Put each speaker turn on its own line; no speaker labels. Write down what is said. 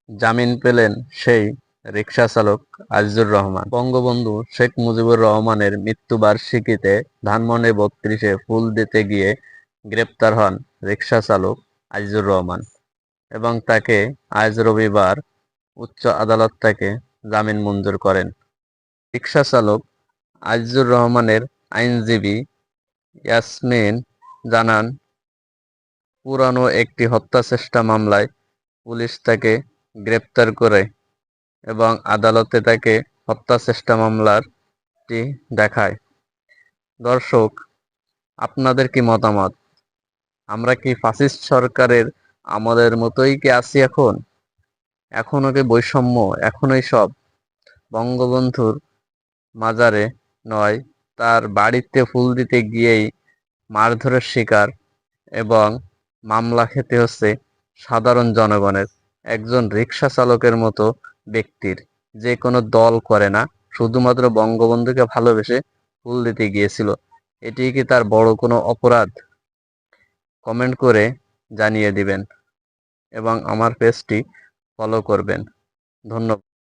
জামিন পেলেন সেই রিকশাচালক আজিজুর রহমান। বঙ্গবন্ধু শেখ মুজিবুর রহমানের মৃত্যুবার্ষিকীতে ধানমন্ডি ৩২-এ ফুল দিতে গিয়ে গ্রেপ্তার হন রিকশাচালক আজিজুর রহমান এবং তাকে আজ রবিবার উচ্চ আদালত তাকে জামিন মঞ্জুর করেন। রিকশাচালক আজিজুর রহমানের আইনজীবী ইয়াসমিন জানান, পুরানো একটি হত্যাচেষ্টা মামলায় পুলিশ তাকে গ্রেপ্তার করে এবং আদালতে তাকে হত্যাচেষ্টা মামলাটি দেখায়। দর্শক, আপনাদের কি মতামত? আমরা কি ফ্যাসিস্ট সরকারের আমলের মতোই কি আছি এখন? এখনো কি বৈষম্য? এখনোই সব বঙ্গবন্ধুর মাজারে নয়, তার বাড়িতে ফুল দিতে গিয়েই মারধরের শিকার এবং মামলা খেতে হচ্ছে সাধারণ জনগণের, একজন রিকশা চালকের মতো ব্যক্তির, যে কোনো দল করে না, শুধুমাত্র বঙ্গবন্ধুকে ভালোবেসে ফুল দিতে গিয়েছিল। এটি কি তার বড় কোনো অপরাধ? কমেন্ট করে জানিয়ে দিবেন এবং আমার পেজটি ফলো করবেন। ধন্যবাদ।